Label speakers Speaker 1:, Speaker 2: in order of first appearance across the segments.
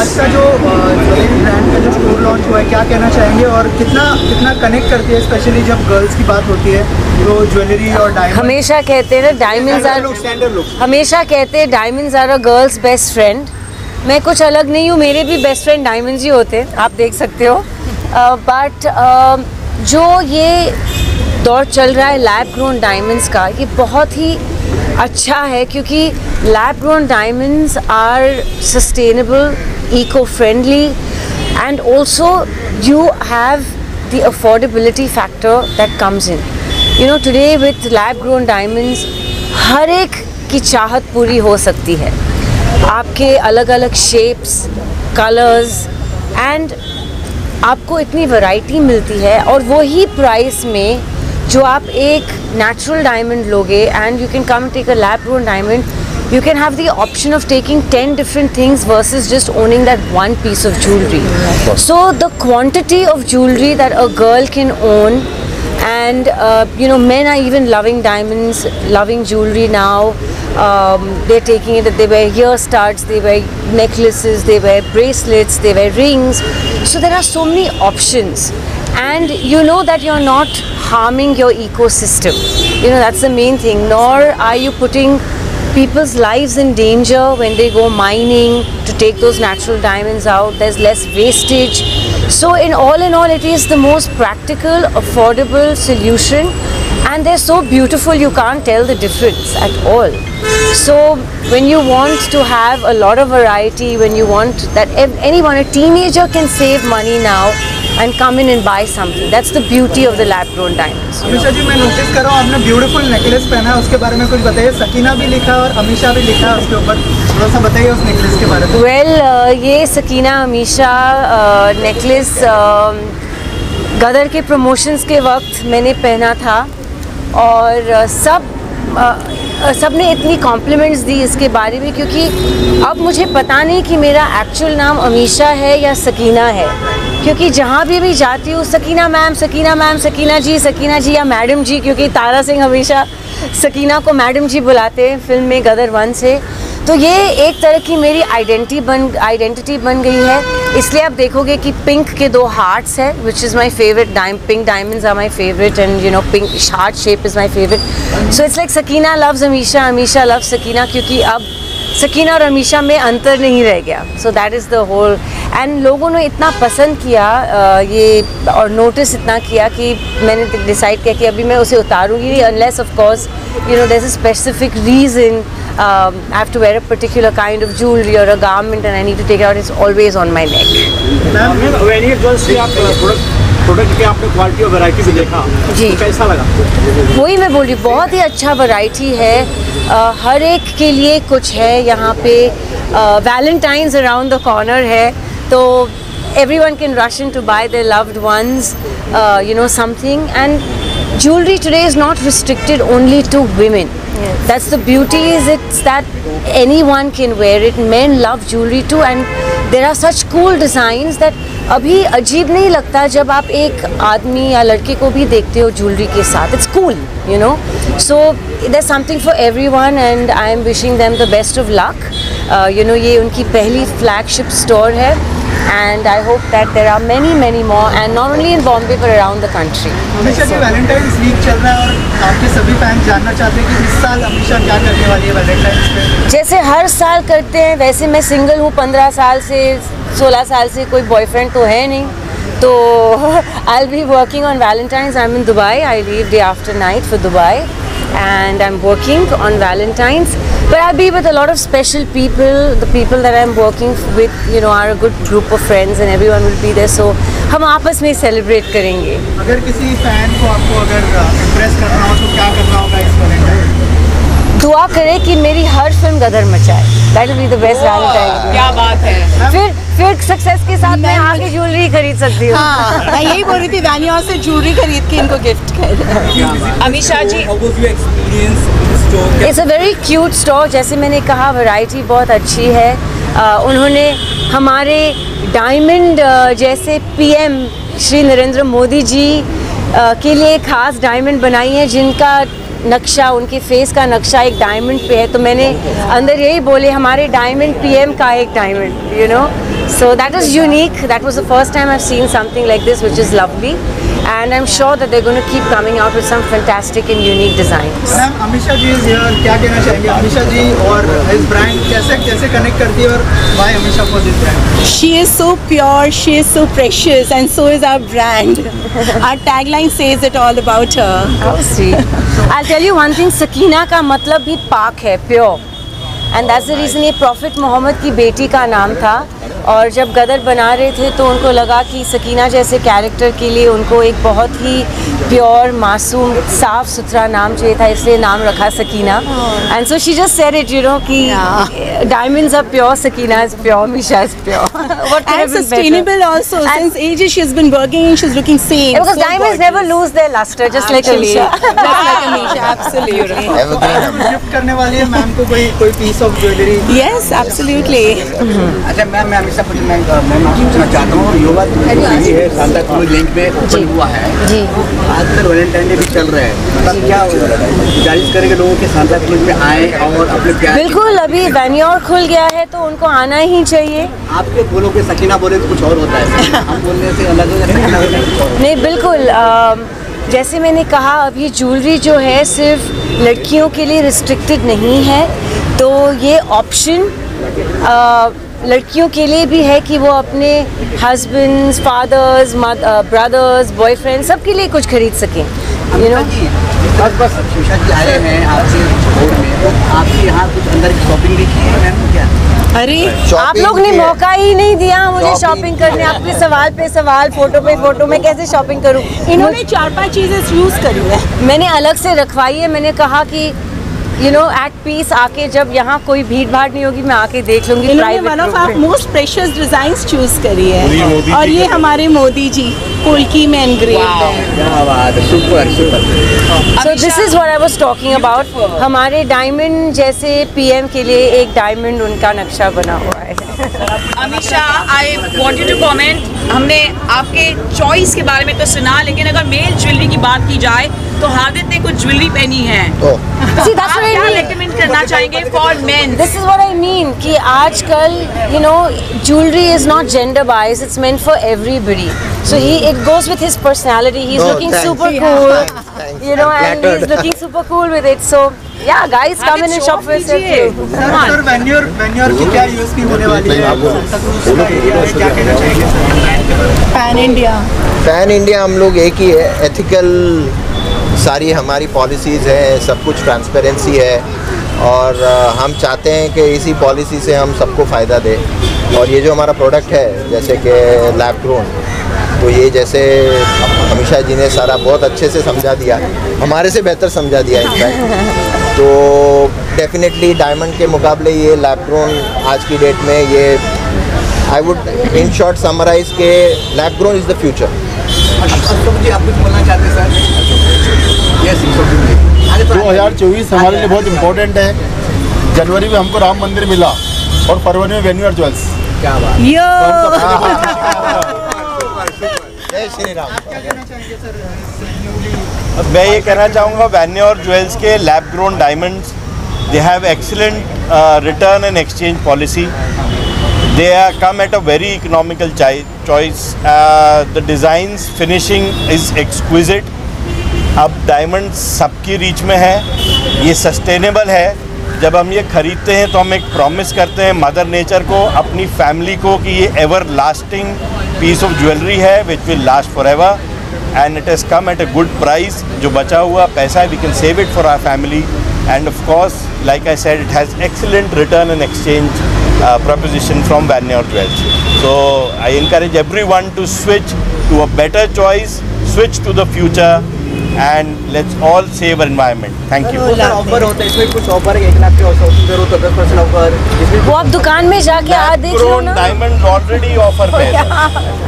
Speaker 1: आज का जो ज्वेलरी ब्रांड का जो स्टोर लॉन्च हुआ है, क्या कहना चाहेंगे और कितना कनेक्ट करती है, स्पेशली जब गर्ल्स की बात होती है तो ज्वेलरी और डायमंड?
Speaker 2: हमेशा कहते हैं ना diamonds are a girl's best friend. मैं कुछ अलग नहीं हूँ, मेरे भी बेस्ट फ्रेंड डायमंड्स ही होते हैं, आप देख सकते हो। बट जो ये दौर चल रहा है लैब ग्रोन डायमंड्स का, ये बहुत ही अच्छा है क्योंकि lab grown diamonds are sustainable, eco friendly and also you have the affordability factor that comes in. You know today with lab grown diamonds हर एक की चाहत पूरी हो सकती है। आपके अलग अलग शेप्स, कलर्स एंड आपको इतनी वैरायटी मिलती है और वही प्राइस में जो आप एक नेचुरल डायमंड लोगे and you can come take a lab grown diamond, you can have the option of taking 10 different things versus just owning that one piece of jewelry. So the quantity of jewelry that a girl can own, and you know, men are even loving diamonds, loving jewelry now. They're taking it that they wear ear studs, they wear necklaces, they wear bracelets, they wear rings. So there are so many options, and you know that you're not harming your ecosystem. You know, that's the main thing. Nor are you putting people's lives in danger when they go mining to take those natural diamonds out. There's less wastage. So in all, it is the most practical, affordable solution, and they're so beautiful you can't tell the difference at all. So when you want to have a lot of variety, when you want that anyone, a teenager can save money now and come in and buy something. That's the beauty of the lab grown diamonds.
Speaker 1: Amisha ji, मैं notice कर रहा हूँ आपने beautiful necklace पहना है, उसके बारे में कुछ बताइए। सकीना भी लिखा है और अमीशा भी लिखा है उसके ऊपर, थोड़ा सा बताइए उस नेकलेस के बारे में।
Speaker 2: Well, ये सकीना अमीशा नेकलेस गदर के प्रमोशंस के वक्त मैंने पहना था और सब ने इतनी कॉम्प्लीमेंट्स दी इसके बारे में, क्योंकि अब मुझे पता नहीं कि मेरा एक्चुअल नाम अमीशा है या सकीना है, क्योंकि जहाँ भी जाती हूँ सकीना मैम, सकीना जी या मैडम जी, क्योंकि तारा सिंह हमेशा सकीना को मैडम जी बुलाते हैं फिल्म में गदर 1 से। तो ये एक तरह की मेरी आइडेंटिटी बन गई है। इसलिए आप देखोगे कि पिंक के 2 हार्ट्स है, which is my favourite. Pink diamonds are my favourite and you know pink heart shape is my favourite. So it's like Sakina loves Amisha, Amisha loves Sakina, क्योंकि अब सकीना और अमीशा में अंतर नहीं रह गया। So that is the whole. And लोगों ने इतना पसंद किया ये और नोटिस इतना किया कि मैंने डिसाइड किया कि अभी मैं उसे उतारूंगी नहीं, unless of course you know there is a specific reason I have to wear a particular kind of jewelry or a garment and I need to take it out. It's always on my neck.
Speaker 3: Product के आपने quality और variety भी देखा जी, तो कैसा लगा?
Speaker 2: वही मैं बोल रही हूँ, बहुत ही अच्छा वैरायटी है, हर एक के लिए कुछ है यहाँ पे। वैलेंटाइंस अराउंड द कॉर्नर है, तो everyone can rush in to buy their loved ones you know something. And jewelry today is not restricted only to women. Yes. That's the beauty, is it's that anyone can wear it. Men love jewelry too, and there are such cool designs that अभी अजीब नहीं लगता जब आप एक आदमी या लड़के को भी देखते हो ज्वेलरी के साथ। It's cool, you know. So there's something for everyone, and I am wishing them the best of luck. You know, ये उनकी पहली flagship store है, and I hope that there are many more, and not only in Bombay but around the country.
Speaker 1: Amisha ji, valentine's week चल रहा है और आपके सभी फैंस जानना चाहते हैं कि इस साल अमीशा क्या करने वाली है वैलेंटाइंस पे?
Speaker 2: जैसे हर साल करते हैं वैसे मैं सिंगल हूँ, 15 साल से 16 साल से कोई बॉयफ्रेंड तो है नहीं, तो I'll be working on Valentine's. I'm in Dubai. I leave day after night for Dubai, and I'm working on Valentine's. But I'll be with a lot of special people. The people that I'm working with, you know, are a good group of friends, and everyone will be there. So हम आपस में celebrate करेंगे।
Speaker 1: अगर किसी fan को आपको अगर impress करना हो तो क्या करना होगा इस वैलेंटाइन?
Speaker 2: दुआ करें कि मेरी हर फिल्म गदर मचाए। That will be the best Valentine.
Speaker 4: क्या बात है।
Speaker 2: फिर सक्सेस के साथ मैं आगे ज्वेलरी खरीद सकती हूँ।
Speaker 4: हाँ, मैं यही बोल रही थी, वैनिया से ज्वेलरी खरीद के इनको गिफ्ट कर। Amisha ji,
Speaker 2: it's a very cute store. जैसे मैंने कहा, वैरायटी बहुत अच्छी है। उन्होंने हमारे डायमंड जैसे PM श्री नरेंद्र मोदी जी के लिए खास डायमंड बनाई है, जिनका नक्शा, उनके फेस का नक्शा एक डायमंड पे है, तो मैंने अंदर यही बोले हमारे डायमंड पीएम का एक diamond, you know. So that is unique. That was the first time I've seen something like this, which is lovely. And I'm sure that they're going to keep coming out with some fantastic and unique designs.
Speaker 1: Ma'am Amisha ji is here, क्या कहना चाहेंगे अमीषा जी और इस brand कैसे connect करती है और why Amisha for this brand?
Speaker 4: She is so pure, she is so precious, and so is our brand. Our tagline says it all about her.
Speaker 2: How sweet. I'll tell you one thing, Sakina का मतलब भी पाक है, pure. And that's the reason ये profit Mohammad की बेटी का नाम था. और जब गदर बना रहे थे तो उनको लगा कि सकीना जैसे कैरेक्टर के लिए उनको एक बहुत ही प्योर, मासूम, साफ सुथरा नाम चाहिए था, इसलिए नाम रखा Sakina. And so she just said it, you know, कि diamonds are pure, Sakina is pure, Misha is pure.
Speaker 4: And sustainable also. Since ages she has been working and she's looking same.
Speaker 2: Because
Speaker 4: so
Speaker 2: diamonds
Speaker 4: gorgeous.
Speaker 2: never lose their luster, just like
Speaker 4: Actually,
Speaker 2: Amisha.
Speaker 4: just like Amisha, absolutely.
Speaker 1: Gift करने वाली है ma'am को कोई piece of jewellery?
Speaker 4: Yes, absolutely.
Speaker 3: अच्छा ma'am, मैं हमेशा कुछ मैं पूछना चाहता हूँ, योगा जो है सांता क्रूज लिंक में ओपन हुआ है
Speaker 2: जी.
Speaker 3: आजकल वैलेंटाइन डे भी चल रहा है, तब क्या गुजारिश करेंगे लोगों के सांता क्रूज में आए और अपने प्यार.
Speaker 2: बिल्कुल, अभी वेन्योर खुल गया है तो उनको आना ही चाहिए.
Speaker 3: आपके बोलो के सकीना बोले तो कुछ और होता है, हम बोलने से अलग है, सकीना बोले कुछ और.
Speaker 2: नहीं, बिल्कुल. जैसे मैंने कहा, अभी ज्वेलरी जो है सिर्फ लड़कियों के लिए रिस्ट्रिक्टेड नहीं है, तो ये ऑप्शन लड़कियों के लिए भी है कि वो अपने हस्बैंड्स, फादर्स, ब्रदर्स, बॉयफ्रेंड सबके लिए कुछ खरीद सकें, यू नो.
Speaker 3: बस शीशा जी आए हैं आपके बोर्ड में, तो आपके यहाँ कुछ अंदर की शॉपिंग भी की है मैम क्या?
Speaker 4: अरे
Speaker 2: आप लोग ने मौका ही नहीं दिया मुझे शॉपिंग करने. आपके सवाल पे सवाल, फोटो पे फोटो, मैं कैसे शॉपिंग करूं?
Speaker 4: इन्होंने 4-5 चीजें यूज करी है.
Speaker 2: मैंने अलग से रखवाई है. मैंने कहा कि यू नो एट पीस आके, जब यहाँ कोई भीड़ भाड़ नहीं होगी, मैं आके देख लूंगी.
Speaker 4: इन्होंने one of our most precious designs choose करी है, और ये हमारे मोदी जी पोल्की में एनग्रेव्ड है.
Speaker 3: क्या बात है, super super.
Speaker 2: So this is what I was talking about. हमारे डायमंड जैसे पीएम के लिए एक डायमंड उनका नक्शा बना हुआ है.
Speaker 5: Amisha, I want you to comment. हमने आपके चॉइस के बारे में तो सुना, लेकिन अगर मेल ज्वेलरी की बात की जाए तो हार्दिक ने कुछ ज्वेलरी पहनी है.
Speaker 2: See, that's what I
Speaker 5: क्या
Speaker 2: mean.
Speaker 5: रेकमेंड करना चाहेंगे for main?
Speaker 2: This is what I mean कि आजकल you know jewelry is not gender biased, it's meant for everybody. So it goes with his personality. He's looking
Speaker 6: thanks.
Speaker 2: super cool, you know, and he's looking super cool with it. So yeah, guys, come in and shop for yourself too.
Speaker 1: Sir वेन्योर की क्या USP होने वाली है? Santa cruise का area है, क्या कहना चाहेंगे sir?
Speaker 4: Pan India.
Speaker 6: Pan India हम लोग एक ही है, एथिकल सारी हमारी पॉलिसीज़ हैं, सब कुछ ट्रांसपेरेंसी है, और हम चाहते हैं कि इसी पॉलिसी से हम सबको फ़ायदा दें. और ये जो हमारा प्रोडक्ट है जैसे कि लैब ग्रोन, तो ये जैसे अमीषा जी ने सारा बहुत अच्छे से समझा दिया, हमारे से बेहतर समझा दिया इनफैक्ट. तो डेफिनेटली डायमंड के मुकाबले ये लैब ग्रोन आज की डेट में ये I would in short summarize के lab grown is the future.
Speaker 3: Ashok ji, आप कुछ बोलना चाहते हैं सर? यस,
Speaker 7: 2024 हमारे लिए बहुत इम्पोर्टेंट है. जनवरी में हमको राम मंदिर मिला और फरवरी में वेन्यूर ज्वेल्स.
Speaker 3: क्या बात.
Speaker 4: यो
Speaker 6: जय श्री राम.
Speaker 8: मैं ये कहना चाहूँगा, वेन्योर ज्वेल्स के lab grown diamonds, they have excellent return and exchange policy. They come at a very economical choice. The designs finishing is exquisite. अब डायमंड सबकी रीच में है, ये सस्टेनेबल है. जब हम ये ख़रीदते हैं तो हम एक प्रॉमिस करते हैं मदर नेचर को, अपनी फैमिली को, कि ये everlasting piece of jewellery है which will last forever. And it has come at a good price. जो बचा हुआ पैसा है, we can save it for our family. And of course, like I said, it has excellent return and exchange proposition from Venyur Jewels. So I encourage everyone to switch to a better choice, switch to the future, and let's all save our environment. Thank you.
Speaker 3: Offer होता है इसमें, कुछ offer है 1 लाख के offer होता है, 10% offer.
Speaker 2: वो आप दुकान में जाके आ देख लो ना.
Speaker 8: डायमंड ऑलरेडी ऑफर पे है.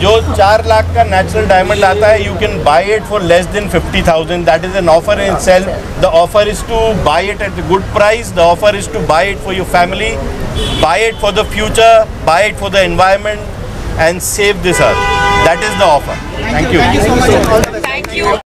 Speaker 8: जो 4 लाख का नेचुरल डायमंड आता है, you can buy it for less than 50,000. That is an offer in self. The offer is to buy it at a good price. The offer is to buy it for your family, buy it for the future, buy it for the environment, and save this earth. That is the offer. Thank you.
Speaker 1: Thank you so much.
Speaker 5: Thank you.